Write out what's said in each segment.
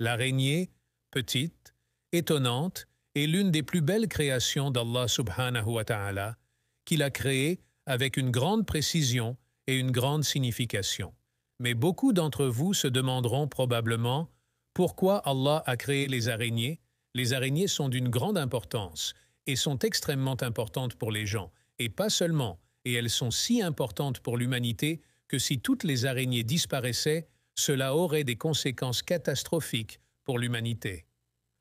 L'araignée, petite, étonnante, est l'une des plus belles créations d'Allah subhanahu wa ta'ala, qu'il a créée avec une grande précision et une grande signification. Mais beaucoup d'entre vous se demanderont probablement pourquoi Allah a créé les araignées. Les araignées sont d'une grande importance et sont extrêmement importantes pour les gens, et pas seulement, et elles sont si importantes pour l'humanité que si toutes les araignées disparaissaient, cela aurait des conséquences catastrophiques pour l'humanité.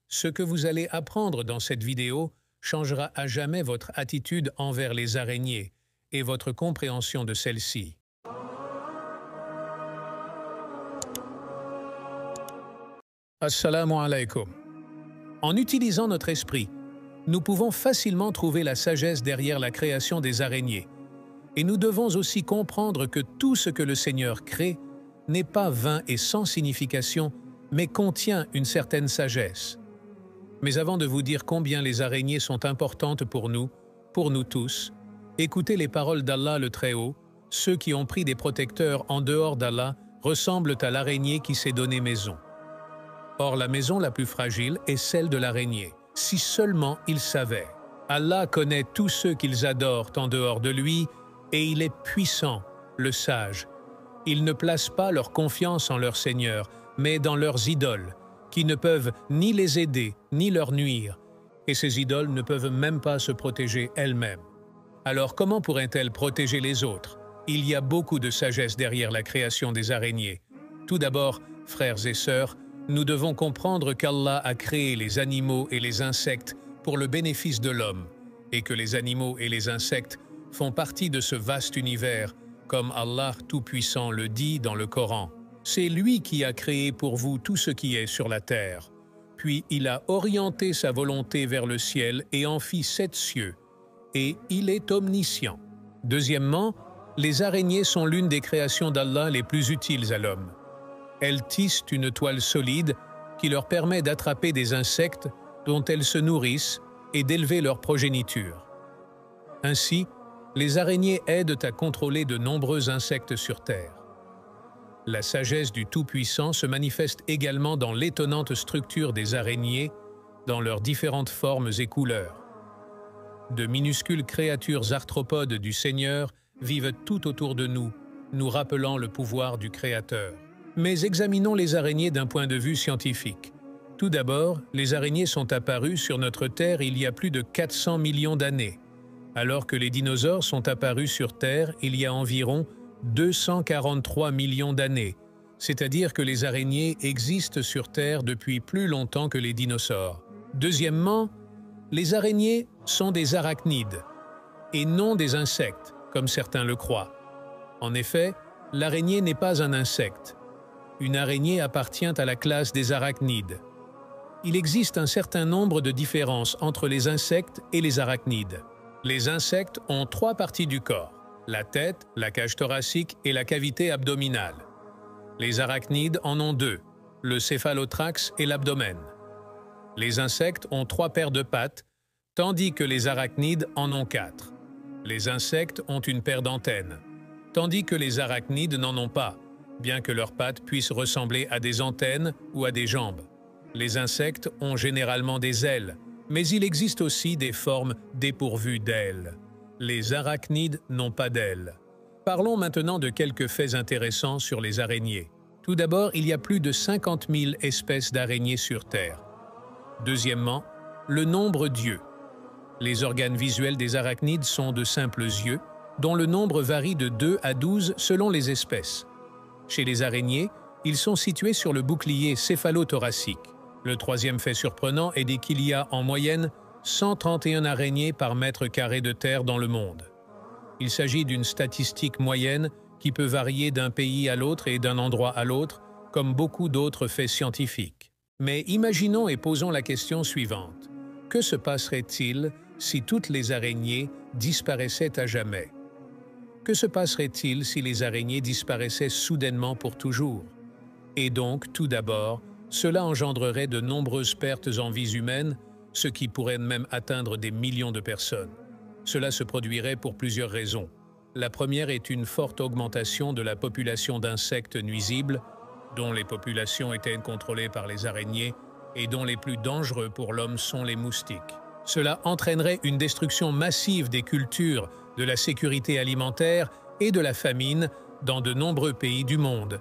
Ce que vous allez apprendre dans cette vidéo changera à jamais votre attitude envers les araignées et votre compréhension de celles-ci. Assalamu alaikum. En utilisant notre esprit, nous pouvons facilement trouver la sagesse derrière la création des araignées. Et nous devons aussi comprendre que tout ce que le Seigneur crée n'est pas vain et sans signification, mais contient une certaine sagesse. Mais avant de vous dire combien les araignées sont importantes pour nous tous, écoutez les paroles d'Allah le Très-Haut. Ceux qui ont pris des protecteurs en dehors d'Allah ressemblent à l'araignée qui s'est donnée maison. Or, la maison la plus fragile est celle de l'araignée. Si seulement ils savaient. Allah connaît tous ceux qu'ils adorent en dehors de lui, et il est puissant, le sage. Ils ne placent pas leur confiance en leur Seigneur, mais dans leurs idoles, qui ne peuvent ni les aider, ni leur nuire. Et ces idoles ne peuvent même pas se protéger elles-mêmes. Alors comment pourraient-elles protéger les autres? Il y a beaucoup de sagesse derrière la création des araignées. Tout d'abord, frères et sœurs, nous devons comprendre qu'Allah a créé les animaux et les insectes pour le bénéfice de l'homme, et que les animaux et les insectes font partie de ce vaste univers, comme Allah Tout-Puissant le dit dans le Coran. C'est lui qui a créé pour vous tout ce qui est sur la terre. Puis il a orienté sa volonté vers le ciel et en fit 7 cieux, et il est omniscient. Deuxièmement, les araignées sont l'une des créations d'Allah les plus utiles à l'homme. Elles tissent une toile solide qui leur permet d'attraper des insectes dont elles se nourrissent et d'élever leur progéniture. Ainsi, les araignées aident à contrôler de nombreux insectes sur Terre. La sagesse du Tout-Puissant se manifeste également dans l'étonnante structure des araignées, dans leurs différentes formes et couleurs. De minuscules créatures arthropodes du Seigneur vivent tout autour de nous, nous rappelant le pouvoir du Créateur. Mais examinons les araignées d'un point de vue scientifique. Tout d'abord, les araignées sont apparues sur notre Terre il y a plus de 400 millions d'années, alors que les dinosaures sont apparus sur Terre il y a environ 243 millions d'années, c'est-à-dire que les araignées existent sur Terre depuis plus longtemps que les dinosaures. Deuxièmement, les araignées sont des arachnides, et non des insectes, comme certains le croient. En effet, l'araignée n'est pas un insecte. Une araignée appartient à la classe des arachnides. Il existe un certain nombre de différences entre les insectes et les arachnides. Les insectes ont 3 parties du corps, la tête, la cage thoracique et la cavité abdominale. Les arachnides en ont 2, le céphalothorax et l'abdomen. Les insectes ont 3 paires de pattes, tandis que les arachnides en ont 4. Les insectes ont une paire d'antennes, tandis que les arachnides n'en ont pas, bien que leurs pattes puissent ressembler à des antennes ou à des jambes. Les insectes ont généralement des ailes, mais il existe aussi des formes dépourvues d'ailes. Les arachnides n'ont pas d'ailes. Parlons maintenant de quelques faits intéressants sur les araignées. Tout d'abord, il y a plus de 50 000 espèces d'araignées sur Terre. Deuxièmement, le nombre d'yeux. Les organes visuels des arachnides sont de simples yeux, dont le nombre varie de 2 à 12 selon les espèces. Chez les araignées, ils sont situés sur le bouclier céphalothoracique. Le troisième fait surprenant est qu'il y a en moyenne 131 araignées par mètre carré de terre dans le monde. Il s'agit d'une statistique moyenne qui peut varier d'un pays à l'autre et d'un endroit à l'autre, comme beaucoup d'autres faits scientifiques. Mais imaginons et posons la question suivante. Que se passerait-il si toutes les araignées disparaissaient à jamais? Que se passerait-il si les araignées disparaissaient soudainement pour toujours? Et donc, tout d'abord, cela engendrerait de nombreuses pertes en vies humaines, ce qui pourrait même atteindre des millions de personnes. Cela se produirait pour plusieurs raisons. La première est une forte augmentation de la population d'insectes nuisibles, dont les populations étaient contrôlées par les araignées et dont les plus dangereux pour l'homme sont les moustiques. Cela entraînerait une destruction massive des cultures, de la sécurité alimentaire et de la famine dans de nombreux pays du monde,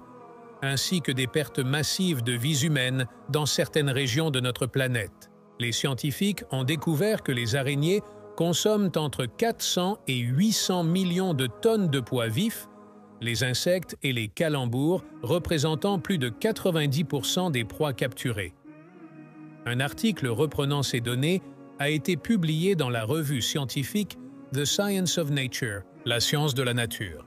ainsi que des pertes massives de vies humaines dans certaines régions de notre planète. Les scientifiques ont découvert que les araignées consomment entre 400 et 800 millions de tonnes de pois vifs, les insectes et les calembours représentant plus de 90% des proies capturées. Un article reprenant ces données a été publié dans la revue scientifique The Science of Nature, la science de la nature.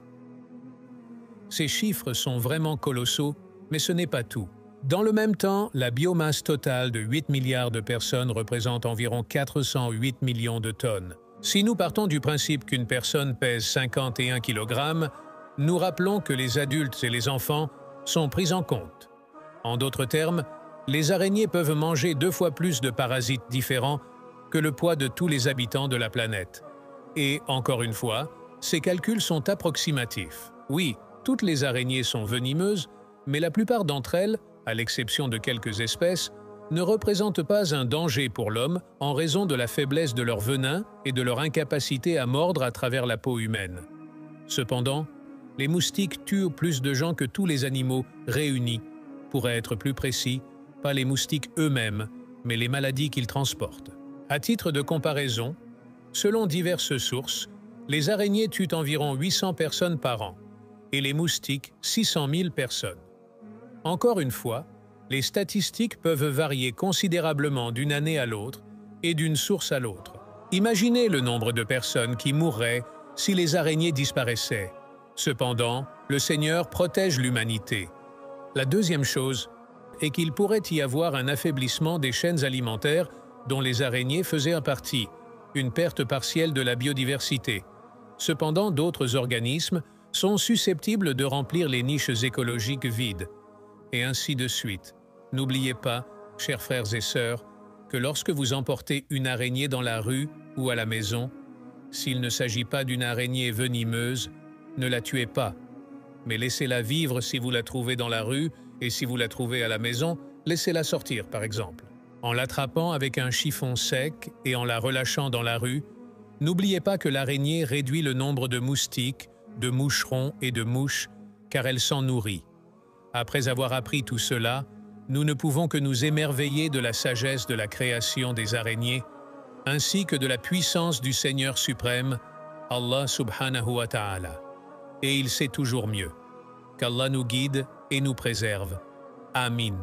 Ces chiffres sont vraiment colossaux, mais ce n'est pas tout. Dans le même temps, la biomasse totale de 8 milliards de personnes représente environ 408 millions de tonnes. Si nous partons du principe qu'une personne pèse 51 kg, nous rappelons que les adultes et les enfants sont pris en compte. En d'autres termes, les araignées peuvent manger 2 fois plus de parasites différents que le poids de tous les habitants de la planète. Et, encore une fois, ces calculs sont approximatifs. Oui, toutes les araignées sont venimeuses, mais la plupart d'entre elles, à l'exception de quelques espèces, ne représentent pas un danger pour l'homme en raison de la faiblesse de leur venin et de leur incapacité à mordre à travers la peau humaine. Cependant, les moustiques tuent plus de gens que tous les animaux réunis. Pour être plus précis, pas les moustiques eux-mêmes, mais les maladies qu'ils transportent. À titre de comparaison, selon diverses sources, les araignées tuent environ 800 personnes par an et les moustiques 600 000 personnes. Encore une fois, les statistiques peuvent varier considérablement d'une année à l'autre et d'une source à l'autre. Imaginez le nombre de personnes qui mourraient si les araignées disparaissaient. Cependant, le Seigneur protège l'humanité. La deuxième chose est qu'il pourrait y avoir un affaiblissement des chaînes alimentaires dont les araignées faisaient partie, une perte partielle de la biodiversité. Cependant, d'autres organismes sont susceptibles de remplir les niches écologiques vides. Et ainsi de suite. N'oubliez pas, chers frères et sœurs, que lorsque vous emportez une araignée dans la rue ou à la maison, s'il ne s'agit pas d'une araignée venimeuse, ne la tuez pas. Mais laissez-la vivre si vous la trouvez dans la rue, et si vous la trouvez à la maison, laissez-la sortir, par exemple. En l'attrapant avec un chiffon sec et en la relâchant dans la rue, n'oubliez pas que l'araignée réduit le nombre de moustiques, de moucherons et de mouches, car elle s'en nourrit. Après avoir appris tout cela, nous ne pouvons que nous émerveiller de la sagesse de la création des araignées, ainsi que de la puissance du Seigneur suprême, Allah subhanahu wa ta'ala. Et il sait toujours mieux. Qu'Allah nous guide et nous préserve. Amin.